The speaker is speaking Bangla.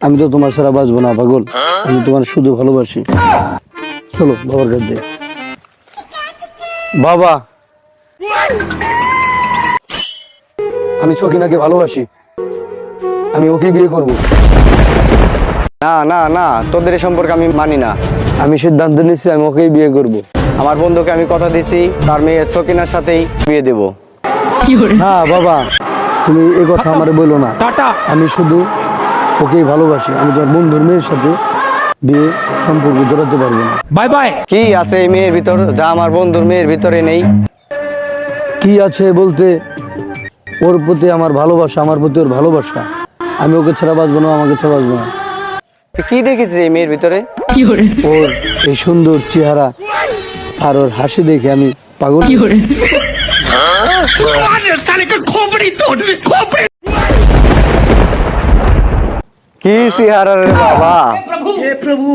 আমি তো তোমার ছাড়া বাঁচবো না পাগল, আমি তোমার শুধু ভালোবাসি। চলো বাবার কাছে। বাবা, আমি সকিনাকে ভালোবাসি, আমি ওকে বিয়ে করব। না না না, তোদের এই সম্পর্কে আমি মানি না। আমি সিদ্ধান্ত নিচ্ছি আমি ওকেই বিয়ে করব। আমার বন্ধুকে আমি কথা দিছি তার মেয়ে সকিনার সাথেই বিয়ে দেব। না বাবা, তুমি এই কথা আমারে বলো না। আমি শুধু ওকেই ভালোবাসি, আমি তোমার বন্ধুর মেয়ের সাথে বিয়ে সম্পর্ক জড়াতে পারবো না। Bye bye. কি আছে এই মেয়ের ভিতর যা আমার বন্ধুর মেয়ের ভিতরে নেই? কি আছে বলতে, ওর প্রতি আমার ভালোবাসা, আমার প্রতি ওর ভালোবাসা। আমি ওকে ছাড়া বাঁচবো না, আমাকে ছাড়া বাঁচবো না। তুই কি দেখেছিস এই মেয়ের ভিতরে? ওর এই সুন্দর চেহারা আর ওর হাসি দেখে আমি পাগল। কি চেহারা রে বাবা! हे प्रभु